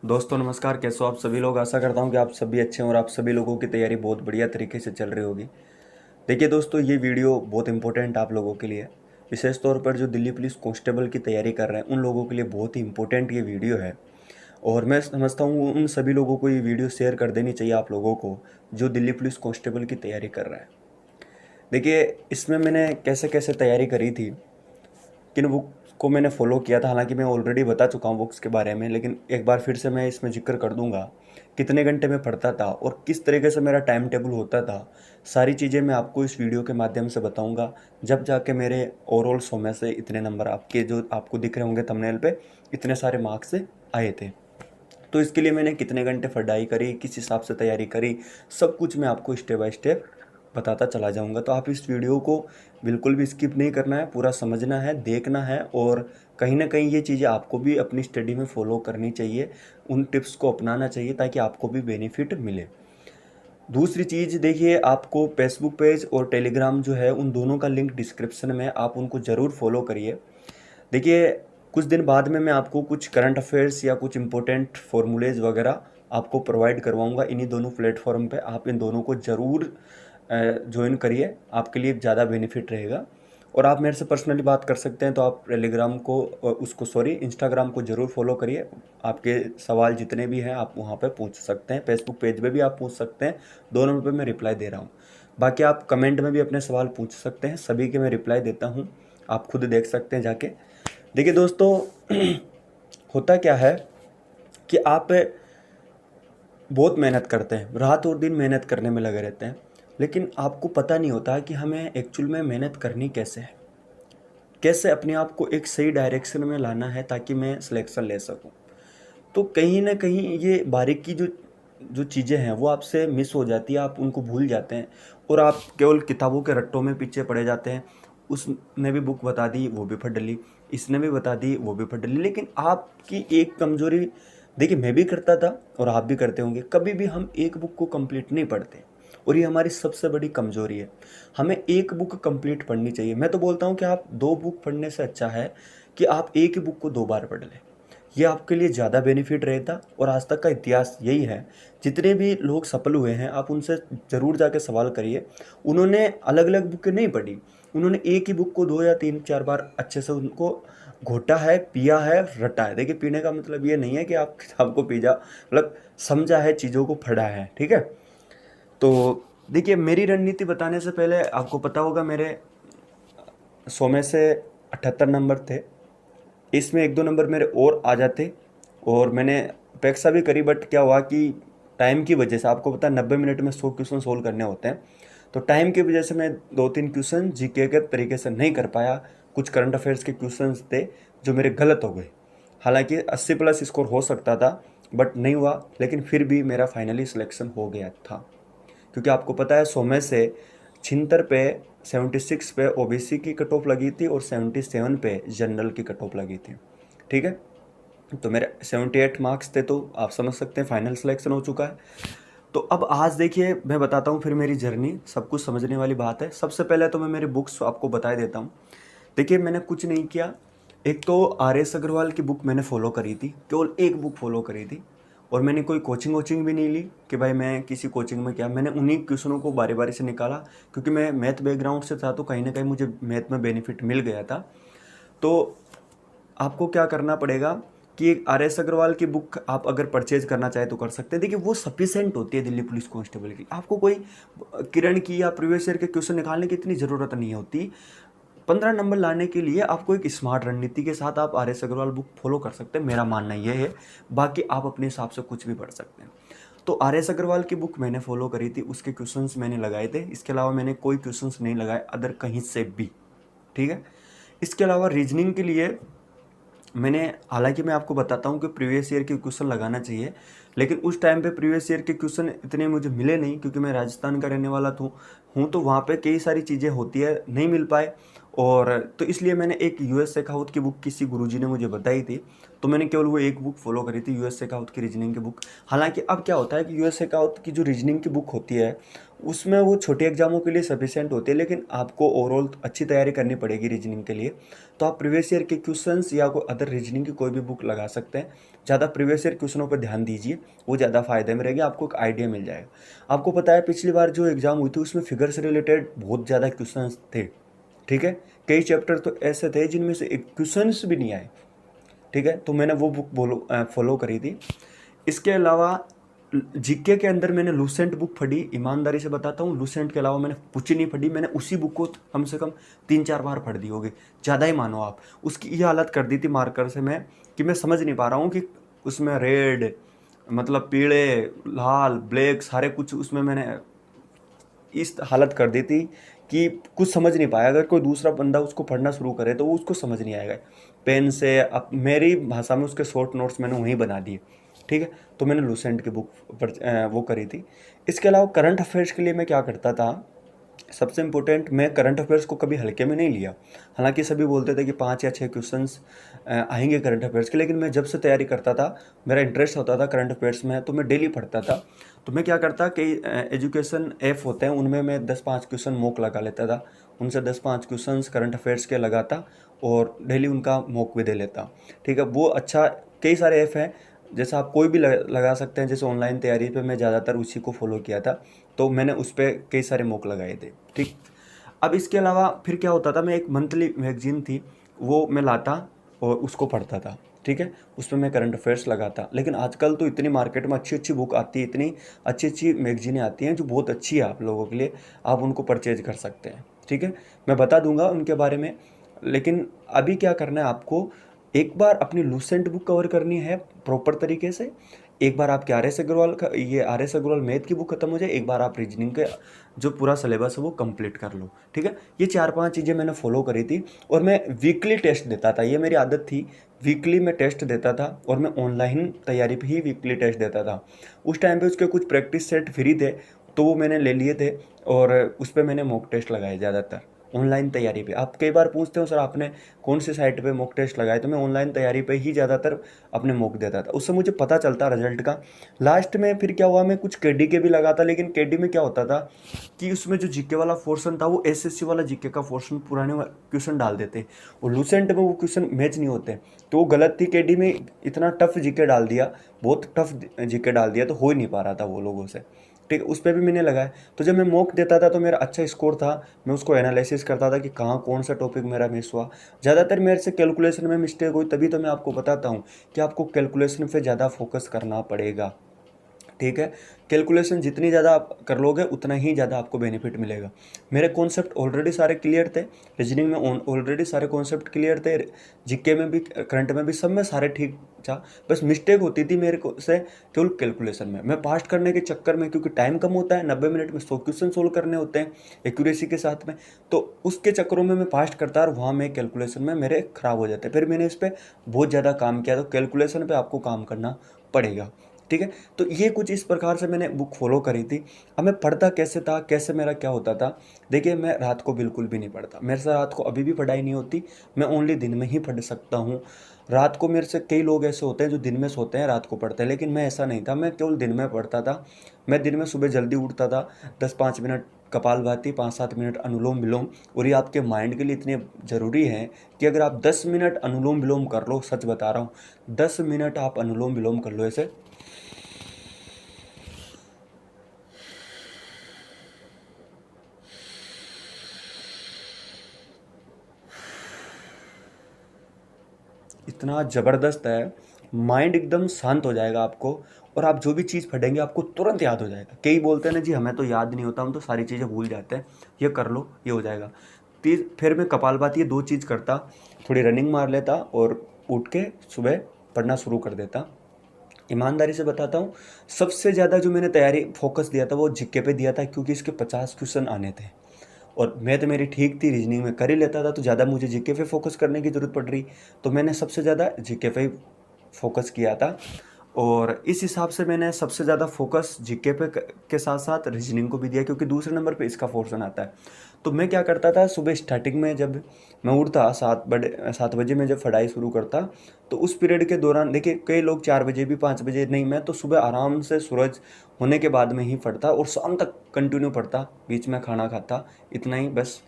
दोस्तों नमस्कार, कैसे हो आप सभी लोग। आशा करता हूँ कि आप सभी अच्छे हैं और आप सभी लोगों की तैयारी बहुत बढ़िया तरीके से चल रही होगी। देखिए दोस्तों, ये वीडियो बहुत इंपॉर्टेंट आप लोगों के लिए, विशेष तौर पर जो दिल्ली पुलिस कांस्टेबल की तैयारी कर रहे हैं उन लोगों के लिए बहुत ही इंपॉर्टेंट ये वीडियो है। और मैं समझता हूँ उन सभी लोगों को ये वीडियो शेयर कर देनी चाहिए, आप लोगों को जो दिल्ली पुलिस कांस्टेबल की तैयारी कर रहे हैं। देखिए, इसमें मैंने कैसे कैसे तैयारी करी थी, किन बुक को मैंने फॉलो किया था, हालांकि मैं ऑलरेडी बता चुका हूँ बुक्स के बारे में, लेकिन एक बार फिर से मैं इसमें जिक्र कर दूंगा। कितने घंटे में पढ़ता था और किस तरीके से मेरा टाइम टेबल होता था, सारी चीज़ें मैं आपको इस वीडियो के माध्यम से बताऊंगा। जब जाके मेरे ओवरऑल 100 में से इतने नंबर आपके जो आपको दिख रहे होंगे थंबनेल पे, इतने सारे मार्क्स आए थे। तो इसके लिए मैंने कितने घंटे पढ़ाई करी, किस हिसाब से तैयारी करी, सब कुछ मैं आपको स्टेप बाय स्टेप बताता चला जाऊंगा। तो आप इस वीडियो को बिल्कुल भी स्किप नहीं करना है, पूरा समझना है, देखना है, और कहीं ना कहीं ये चीज़ें आपको भी अपनी स्टडी में फॉलो करनी चाहिए, उन टिप्स को अपनाना चाहिए ताकि आपको भी बेनिफिट मिले। दूसरी चीज़ देखिए, आपको फेसबुक पेज और टेलीग्राम जो है उन दोनों का लिंक डिस्क्रिप्शन में, आप उनको ज़रूर फॉलो करिए। देखिए, कुछ दिन बाद में मैं आपको कुछ करंट अफेयर्स या कुछ इंपॉर्टेंट फॉर्मूलेज वगैरह आपको प्रोवाइड करवाऊंगा इन्हीं दोनों प्लेटफॉर्म पे। आप इन दोनों को ज़रूर ज्वाइन करिए, आपके लिए ज़्यादा बेनिफिट रहेगा। और आप मेरे से पर्सनली बात कर सकते हैं, तो आप टेलीग्राम को उसको सॉरी इंस्टाग्राम को ज़रूर फॉलो करिए। आपके सवाल जितने भी हैं आप वहाँ पे पूछ सकते हैं, फेसबुक पेज पे भी आप पूछ सकते हैं, दोनों पे मैं रिप्लाई दे रहा हूँ। बाकी आप कमेंट में भी अपने सवाल पूछ सकते हैं, सभी के मैं रिप्लाई देता हूँ, आप खुद देख सकते हैं जाके। देखिए दोस्तों, होता क्या है कि आप बहुत मेहनत करते हैं, रात और दिन मेहनत करने में लगे रहते हैं, लेकिन आपको पता नहीं होता कि हमें एक्चुअल में मेहनत करनी कैसे है, कैसे अपने आप को एक सही डायरेक्शन में लाना है ताकि मैं सिलेक्शन ले सकूं। तो कहीं ना कहीं ये बारीकी जो जो चीज़ें हैं वो आपसे मिस हो जाती है, आप उनको भूल जाते हैं और आप केवल किताबों के रट्टों में पीछे पड़े जाते हैं। उसने भी बुक बता दी वो भी पढ़ ली, इसने भी बता दी वो भी पढ़ ली, लेकिन आपकी एक कमजोरी, देखिए मैं भी करता था और आप भी करते होंगे, कभी भी हम एक बुक को कंप्लीट नहीं पढ़ते, और ये हमारी सबसे बड़ी कमजोरी है। हमें एक बुक कंप्लीट पढ़नी चाहिए। मैं तो बोलता हूँ कि आप दो बुक पढ़ने से अच्छा है कि आप एक ही बुक को दो बार पढ़ लें, ये आपके लिए ज़्यादा बेनिफिट रहता। और आज तक का इतिहास यही है, जितने भी लोग सफल हुए हैं आप उनसे ज़रूर जाके सवाल करिए, उन्होंने अलग अलग बुकें नहीं पढ़ी, उन्होंने एक ही बुक को दो या तीन चार बार अच्छे से उनको घोटा है, पिया है, रटा है। देखिए, पीने का मतलब ये नहीं है कि आप किताब को पी जा, मतलब समझा है, चीज़ों को पढ़ा है, ठीक है। तो देखिए, मेरी रणनीति बताने से पहले आपको पता होगा मेरे 100 में से 78 नंबर थे, इसमें एक दो नंबर मेरे और आ जाते, और मैंने अपेक्षा भी करी, बट क्या हुआ कि टाइम की वजह से, आपको पता है 90 मिनट में 100 क्वेश्चन सोल्व करने होते हैं, तो टाइम की वजह से मैं दो तीन क्वेश्चन जीके के तरीके से नहीं कर पाया। कुछ करंट अफेयर्स के क्वेश्चन थे जो मेरे गलत हो गए, हालांकि 80 प्लस स्कोर हो सकता था, बट नहीं हुआ, लेकिन फिर भी मेरा फाइनली सिलेक्शन हो गया था। क्योंकि आपको पता है 100 में से 76 पे 76 पे ओबीसी की कट ऑफ लगी थी और 77 पे जनरल की कट ऑफ लगी थी, ठीक है। तो मेरे 78 मार्क्स थे, तो आप समझ सकते हैं फाइनल सिलेक्शन हो चुका है। तो अब आज देखिए मैं बताता हूँ फिर मेरी जर्नी, सब कुछ समझने वाली बात है। सबसे पहले तो मैं मेरी बुक्स आपको बता देता हूँ। देखिए, मैंने कुछ नहीं किया, एक तो आर एस अग्रवाल की बुक मैंने फॉलो करी थी, केवल एक बुक फॉलो करी थी, और मैंने कोई कोचिंग वोचिंग भी नहीं ली कि भाई मैं किसी कोचिंग में, क्या मैंने उन्हीं क्वेश्चनों को बारी बारी से निकाला, क्योंकि मैं मैथ बैकग्राउंड से था, तो कहीं ना कहीं मुझे मैथ में बेनिफिट मिल गया था। तो आपको क्या करना पड़ेगा कि एक आर एस अग्रवाल की बुक आप अगर परचेज करना चाहे तो कर सकते हैं। देखिए, वो सफिशेंट होती है दिल्ली पुलिस कांस्टेबल की, आपको कोई किरण की या प्रीवियस ईयर के क्वेश्चन निकालने की इतनी ज़रूरत नहीं होती। 15 नंबर लाने के लिए आपको एक स्मार्ट रणनीति के साथ आप R S Agarwal book follow कर सकते हैं, मेरा मानना यह है। बाकी आप अपने हिसाब से कुछ भी पढ़ सकते हैं। तो आर एस अग्रवाल की बुक मैंने फॉलो करी थी, उसके क्वेश्चंस मैंने लगाए थे, इसके अलावा मैंने कोई क्वेश्चंस नहीं लगाए अदर कहीं से भी, ठीक है। इसके अलावा रीजनिंग के लिए मैंने, हालांकि मैं आपको बताता हूँ कि प्रीवियस ईयर के क्वेश्चन लगाना चाहिए, लेकिन उस टाइम पे प्रीवियस ईयर के क्वेश्चन इतने मुझे मिले नहीं, क्योंकि मैं राजस्थान का रहने वाला हूँ, तो वहाँ पे कई सारी चीज़ें होती है, नहीं मिल पाए। और तो इसलिए मैंने एक यूएस शेखावत की बुक किसी गुरुजी ने मुझे बताई थी, तो मैंने केवल वो एक बुक फॉलो करी थी, यूएस शेखावत की रीजनिंग की बुक। हालांकि अब क्या होता है कि यूएस शेखावत की जो रीजनिंग की बुक होती है उसमें वो छोटे एग्जामों के लिए सफिशिएंट होती है, लेकिन आपको ओवरऑल अच्छी तैयारी करनी पड़ेगी रीजनिंग के लिए। तो आप प्रीवियस ईयर के क्वेश्चंस या कोई अदर रीजनिंग की कोई भी बुक लगा सकते हैं। ज़्यादा प्रीवियस ईयर क्वेश्चनों पर ध्यान दीजिए, वो ज़्यादा फायदे में रहेगी, आपको एक आइडिया मिल जाएगा। आपको पता है पिछली बार जो एग्जाम हुई थी उसमें फिगर से रिलेटेड बहुत ज़्यादा क्वेश्चन थे, ठीक है। कई चैप्टर तो ऐसे थे जिनमें से एक क्वेश्चन भी नहीं आए, ठीक है। तो मैंने वो बुक फॉलो करी थी। इसके अलावा जीके के अंदर मैंने लूसेंट बुक पढ़ी, ईमानदारी से बताता हूँ, लूसेंट के अलावा मैंने कुछ नहीं पढ़ी। मैंने उसी बुक को कम से कम 3-4 बार पढ़ दी होगी, ज़्यादा ही मानो आप। उसकी ये हालत कर दी थी मार्कर से मैं कि मैं समझ नहीं पा रहा हूँ कि उसमें रेड मतलब पीले, लाल, ब्लैक सारे कुछ उसमें मैंने इस हालत कर दी थी कि कुछ समझ नहीं पाया। अगर कोई दूसरा बंदा उसको पढ़ना शुरू करे तो वो उसको समझ नहीं आएगा। पेन से अब मेरी भाषा में उसके शॉर्ट नोट्स मैंने वहीं बना दिए, ठीक है। तो मैंने लूसेंट की बुक पर वो करी थी। इसके अलावा करंट अफेयर्स के लिए मैं क्या करता था, सबसे इम्पोर्टेंट, मैं करंट अफेयर्स को कभी हल्के में नहीं लिया। हालांकि सभी बोलते थे कि 5 या 6 क्वेश्चंस आएंगे करंट अफेयर्स के, लेकिन मैं जब से तैयारी करता था, मेरा इंटरेस्ट होता था करंट अफेयर्स में, तो मैं डेली पढ़ता था। तो मैं क्या करता, कई एजुकेशन ऐप होते हैं उनमें मैं 10-5 क्वेश्चन मॉक लगा लेता था, उनसे 10-5 क्वेश्चन करंट अफेयर्स के लगाता और डेली उनका मॉक भी दे लेता, ठीक है। वो अच्छा, कई सारे ऐप हैं जैसा आप कोई भी लगा सकते हैं। जैसे ऑनलाइन तैयारी पे मैं ज़्यादातर उसी को फॉलो किया था, तो मैंने उस पर कई सारे मॉक लगाए थे, ठीक। अब इसके अलावा फिर क्या होता था, मैं एक मंथली मैगजीन थी वो मैं लाता और उसको पढ़ता था, ठीक है। उसमें मैं करंट अफेयर्स लगाता। लेकिन आजकल तो इतनी मार्केट में अच्छी अच्छी बुक आती है, इतनी अच्छी अच्छी मैगजीनें आती हैं जो बहुत अच्छी है आप लोगों के लिए, आप उनको परचेज कर सकते हैं, ठीक है। मैं बता दूंगा उनके बारे में। लेकिन अभी क्या करना है आपको, एक बार अपनी लूसेंट बुक कवर करनी है प्रॉपर तरीके से। एक बार आपके आर एस अग्रवाल का, ये आर एस अग्रवाल मैथ की बुक खत्म हो जाए, एक बार आप रीजनिंग के जो पूरा सिलेबस है वो कंप्लीट कर लो, ठीक है। ये 4-5 चीज़ें मैंने फॉलो करी थी और मैं वीकली टेस्ट देता था, ये मेरी आदत थी। वीकली मैं टेस्ट देता था और मैं ऑनलाइन तैयारी पे ही वीकली टेस्ट देता था। उस टाइम पे उसके कुछ प्रैक्टिस सेट फ्री थे, तो वो मैंने ले लिए थे और उस पर मैंने मॉक टेस्ट लगाए ज़्यादातर ऑनलाइन तैयारी पे। आप कई बार पूछते हो सर आपने कौन सी साइट पे मॉक टेस्ट लगाए, तो मैं ऑनलाइन तैयारी पे ही ज़्यादातर अपने मॉक देता था, उससे मुझे पता चलता रिजल्ट का। लास्ट में फिर क्या हुआ, मैं कुछ केडी के भी लगाता, लेकिन केडी में क्या होता था कि उसमें जो जीके वाला पोर्शन था वो एसएससी वाला जीके का पोर्शन पुराने क्वेश्चन डाल देते और लूसेंट में वो क्वेश्चन मैच नहीं होते, तो वो गलत थी। केडी में इतना टफ जीके डाल दिया, बहुत टफ जीके डाल दिया, तो हो ही नहीं पा रहा था वो लोगों से, ठीक है। उस पर भी मैंने लगाया। तो जब मैं मॉक देता था तो मेरा अच्छा स्कोर था, मैं उसको एनालिसिस करता था कि कहाँ कौन सा टॉपिक मेरा मिस हुआ। ज़्यादातर मेरे से कैलकुलेशन में मिस्टेक हुई, तभी तो मैं आपको बताता हूँ कि आपको कैलकुलेशन पे ज़्यादा फोकस करना पड़ेगा, ठीक है। कैलकुलेशन जितनी ज़्यादा आप कर लोगे उतना ही ज़्यादा आपको बेनिफिट मिलेगा। मेरे कॉन्सेप्ट ऑलरेडी सारे क्लियर थे, रीजनिंग में ऑलरेडी सारे कॉन्सेप्ट क्लियर थे, जीके में भी, करंट में भी, सब में सारे ठीक था। बस मिस्टेक होती थी मेरे को से केवल कैलकुलेशन में। मैं पास्ट करने के चक्कर में, क्योंकि टाइम कम होता है, 90 मिनट में 100 क्वेश्चन सोल्व करने होते हैं एक्यूरेसी के साथ में, तो उसके चक्करों में मैं पास्ट करता और वहाँ में कैलकुलेशन में मेरे ख़राब हो जाते। फिर मैंने इस पर बहुत ज़्यादा काम किया, तो कैलकुलेशन पर आपको काम करना पड़ेगा, ठीक है। तो ये कुछ इस प्रकार से मैंने बुक फॉलो करी थी। अब मैं पढ़ता कैसे था, कैसे मेरा क्या होता था, देखिए मैं रात को बिल्कुल भी नहीं पढ़ता, मेरे से रात को अभी भी पढ़ाई नहीं होती, मैं ओनली दिन में ही पढ़ सकता हूँ। रात को मेरे से कई लोग ऐसे होते हैं जो दिन में सोते हैं रात को पढ़ते हैं, लेकिन मैं ऐसा नहीं था, मैं केवल दिन में पढ़ता था। मैं दिन में सुबह जल्दी उठता था, 10-5 मिनट कपालभाति, 5-7 मिनट अनुलोम विलोम, और ये आपके माइंड के लिए इतने ज़रूरी हैं कि अगर आप 10 मिनट अनुलोम विलोम कर लो, सच बता रहा हूँ, 10 मिनट आप अनुलोम विलोम कर लो ऐसे, इतना ज़बरदस्त है, माइंड एकदम शांत हो जाएगा आपको, और आप जो भी चीज़ पढ़ेंगे आपको तुरंत याद हो जाएगा। कई बोलते हैं ना जी हमें तो याद नहीं होता, हम तो सारी चीज़ें भूल जाते हैं, ये कर लो ये हो जाएगा। फिर मैं कपालभाति ये 2 चीज़ करता, थोड़ी रनिंग मार लेता और उठ के सुबह पढ़ना शुरू कर देता। ईमानदारी से बताता हूँ, सबसे ज़्यादा जो मैंने तैयारी फोकस दिया था वो जीके पे दिया था, क्योंकि इसके 50 क्वेश्चन आने थे और मैथ मेरी ठीक थी, रीजनिंग में कर ही लेता था, तो ज़्यादा मुझे जीके पे फोकस करने की ज़रूरत पड़ रही, तो मैंने सबसे ज़्यादा जीके पे फोकस किया था। और इस हिसाब से मैंने सबसे ज़्यादा फोकस जीके पे के साथ साथ रीजनिंग को भी दिया, क्योंकि दूसरे नंबर पे इसका पोर्शन आता है। तो मैं क्या करता था, सुबह स्टार्टिंग में जब मैं उठता 7 बजे में जब पढ़ाई शुरू करता, तो उस पीरियड के दौरान देखिए कई लोग 4 बजे भी, 5 बजे नहीं, मैं तो सुबह आराम से सूरज होने के बाद में ही पढ़ता और शाम तक कंटिन्यू पढ़ता, बीच में खाना खाता, इतना ही बस।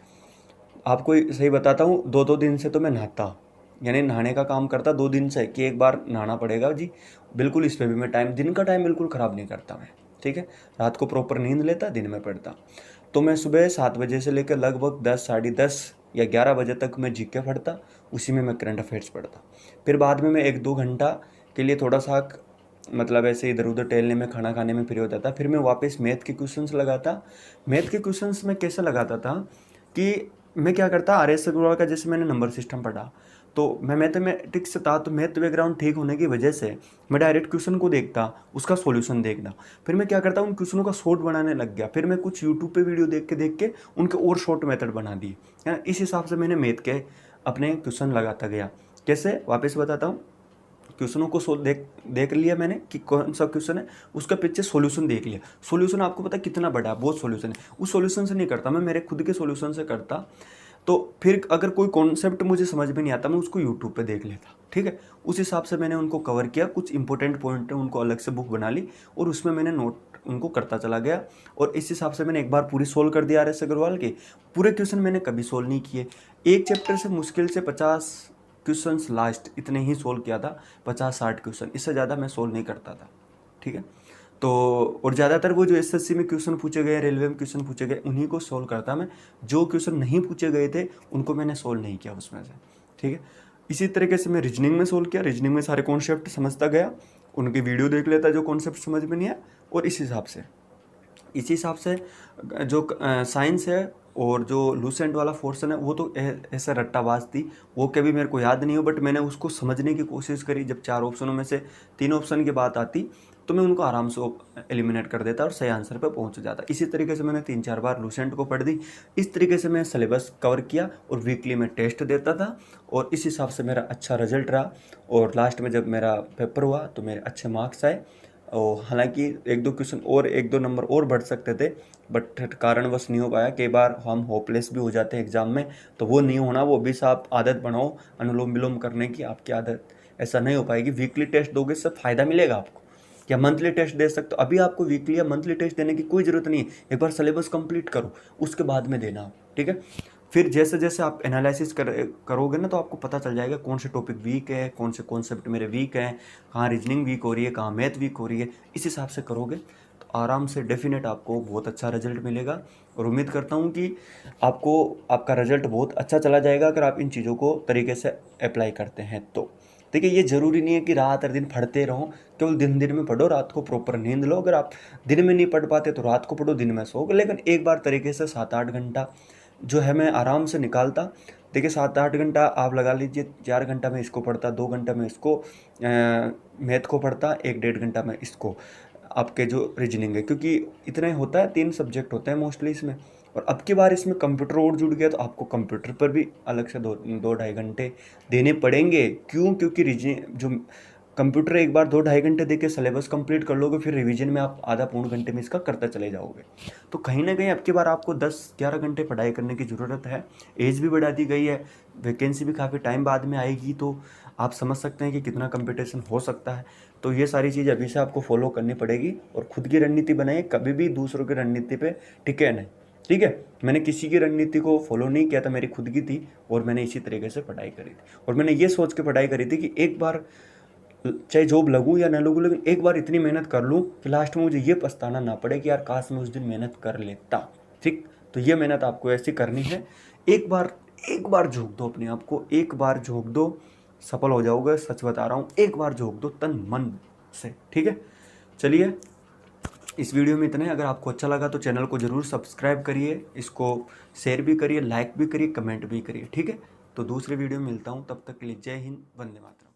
आपको सही बताता हूँ, 2-2 दिन से तो मैं नहाता, यानी नहाने का काम करता 2 दिन से कि एक बार नहाना पड़ेगा जी। बिल्कुल इस पे भी मैं दिन का टाइम बिल्कुल ख़राब नहीं करता मैं, ठीक है। रात को प्रॉपर नींद लेता, दिन में पढ़ता। तो मैं सुबह 7 बजे से लेकर लगभग 10, साढ़े 10 या 11 बजे तक मैं जीके पढ़ता, उसी में मैं करंट अफेयर्स पढ़ता। फिर बाद में मैं 1-2 घंटा के लिए थोड़ा सा मतलब ऐसे इधर उधर टहलने में, खाना खाने में फ्री होता था। फिर मैं वापस मैथ के क्वेश्चंस लगाता। मैथ के क्वेश्चंस में कैसे लगाता था कि मैं क्या करता, RS अग्रवाल का जैसे मैंने नंबर सिस्टम पढ़ा, तो मैं मैथमेटिक्स से था, तो मैथ बैकग्राउंड ठीक होने की वजह से मैं डायरेक्ट क्वेश्चन को देखता, उसका सॉल्यूशन देखना। फिर मैं क्या करता, उन क्वेश्चनों का शॉर्ट बनाने लग गया। फिर मैं कुछ यूट्यूब पे वीडियो देख के उनके और शॉर्ट मेथड बना दिए, है ना। इस हिसाब से मैंने मैथ के अपने क्वेश्चन लगाता गया। कैसे, वापस बताता हूँ। क्वेश्चनों को देख लिया मैंने कि कौन सा क्वेश्चन है, उसका पीछे सॉल्यूशन देख लिया। सॉल्यूशन आपको पता है कितना बड़ा है, बहुत सॉल्यूशन है। उस सॉल्यूशन से नहीं करता मैं, मेरे खुद के सॉल्यूशन से करता। तो फिर अगर कोई कॉन्सेप्ट मुझे समझ में नहीं आता, मैं उसको यूट्यूब पे देख लेता, ठीक है। उस हिसाब से मैंने उनको कवर किया। कुछ इंपॉर्टेंट पॉइंट है, उनको अलग से बुक बना ली और उसमें मैंने नोट उनको करता चला गया। और इस हिसाब से मैंने एक बार पूरी सोल्व कर दिया RS अग्रवाल के। पूरे क्वेश्चन मैंने कभी सोल्व नहीं किए। एक चैप्टर से मुश्किल से 50 क्वेश्चंस लास्ट इतने ही सोल्व किया था, 50-60 क्वेश्चन, इससे ज़्यादा मैं सोल्व नहीं करता था, ठीक है। तो और ज़्यादातर वो जो SSC में क्वेश्चन पूछे गए, रेलवे में क्वेश्चन पूछे गए, उन्हीं को सोल्व करता मैं। जो क्वेश्चन नहीं पूछे गए थे उनको मैंने सोल्व नहीं किया उसमें से, ठीक है। इसी तरीके से मैं रीजनिंग में सोल्व किया। रीजनिंग में सारे कॉन्सेप्ट समझता गया, उनकी वीडियो देख लेता जो कॉन्सेप्ट समझ में नहीं आया, और इस हिसाब से जो साइंस है और जो लूसेंट वाला पोर्शन है, वो तो ऐसा रट्टाबाज थी, वो कभी मेरे को याद नहीं हो, बट मैंने उसको समझने की कोशिश करी। जब 4 ऑप्शनों में से 3 ऑप्शन की बात आती, तो मैं उनको आराम से एलिमिनेट कर देता और सही आंसर पे पहुंच जाता। इसी तरीके से मैंने 3-4 बार लूसेंट को पढ़ दी। इस तरीके से मैं सिलेबस कवर किया और वीकली में टेस्ट देता था, और इस हिसाब से मेरा अच्छा रिजल्ट रहा। और लास्ट में जब मेरा पेपर हुआ तो मेरे अच्छे मार्क्स आए। और हालांकि 1-2 क्वेश्चन और 1-2 नंबर और बढ़ सकते थे, बट कारणवश नहीं हो पाया। कई बार हम होपलेस भी हो जाते हैं एग्ज़ाम में, तो वो नहीं होना। वो भी आप आदत बनाओ अनुलोम विलोम करने की, आपकी आदत ऐसा नहीं हो पाएगी। वीकली टेस्ट दोगे, इससे फ़ायदा मिलेगा आपको। या मंथली टेस्ट दे सकते हो, अभी आपको वीकली या मंथली टेस्ट देने की कोई ज़रूरत नहीं है। एक बार सिलेबस कंप्लीट करो, उसके बाद में देना, ठीक है। फिर जैसे जैसे आप एनालिसिस करोगे ना, तो आपको पता चल जाएगा कौन से टॉपिक वीक है, कौन से कॉन्सेप्ट मेरे वीक हैं, कहाँ रीजनिंग वीक हो रही है, कहाँ मैथ वीक हो रही है। इस हिसाब से करोगे तो आराम से डेफिनेट आपको बहुत अच्छा रिजल्ट मिलेगा। और उम्मीद करता हूँ कि आपको आपका रिजल्ट बहुत अच्छा चला जाएगा अगर आप इन चीज़ों को तरीके से अप्लाई करते हैं तो। देखिए, ये ज़रूरी नहीं है कि रात हर दिन पढ़ते रहो, केवल दिन में पढ़ो, रात को प्रॉपर नींद लो। अगर आप दिन में नहीं पढ़ पाते तो रात को पढ़ो, दिन में सो। लेकिन एक बार तरीके से 7-8 घंटा जो है मैं आराम से निकालता। देखिए, 7-8 घंटा आप लगा लीजिए, 4 घंटा मैं इसको पढ़ता, 2 घंटा मैं इसको मैथ को पढ़ता, 1-1.5 घंटा मैं इसको आपके जो रीजनिंग है, क्योंकि इतना ही होता है, 3 सब्जेक्ट होते हैं मोस्टली इसमें। और अब की बार इसमें कंप्यूटर और जुड़ गया, तो आपको कंप्यूटर पर भी अलग से 2-2.5 घंटे देने पड़ेंगे। क्यों? क्योंकि रीजनिंग जो कंप्यूटर एक बार 2-2.5 घंटे देके सिलेबस कंप्लीट कर लोगे, फिर रिवीजन में आप आधा पौन घंटे में इसका करते चले जाओगे। तो कहीं ना कहीं अब की बार आपको 10-11 घंटे पढ़ाई करने की ज़रूरत है। एज भी बढ़ा दी गई है, वैकेंसी भी काफ़ी टाइम बाद में आएगी, तो आप समझ सकते हैं कि कितना कंपटीशन हो सकता है। तो ये सारी चीज़ अभी से आपको फॉलो करनी पड़ेगी, और खुद की रणनीति बनाइए, कभी भी दूसरों की रणनीति पे टिके नहीं, ठीक है। मैंने किसी की रणनीति को फॉलो नहीं किया था, मेरी खुद की थी, और मैंने इसी तरीके से पढ़ाई करी थी। और मैंने ये सोच के पढ़ाई करी थी कि एक बार चाहे जॉब लगूँ या ना लगूँ, लेकिन एक बार इतनी मेहनत कर लूँ कि लास्ट में मुझे ये पछताना ना पड़े कि यार काश मैं उस दिन मेहनत कर लेता, ठीक। तो ये मेहनत आपको ऐसी करनी है। एक बार झोंक दो अपने आप को, एक बार झोंक दो, सफल हो जाओगे, सच बता रहा हूँ। एक बार झोंक दो तन मन से, ठीक है। चलिए, इस वीडियो में इतना ही। अगर आपको अच्छा लगा तो चैनल को ज़रूर सब्सक्राइब करिए, इसको शेयर भी करिए, लाइक भी करिए, कमेंट भी करिए, ठीक है। तो दूसरे वीडियो में मिलता हूँ, तब तक के लिए जय हिंद, वंदे मातरम।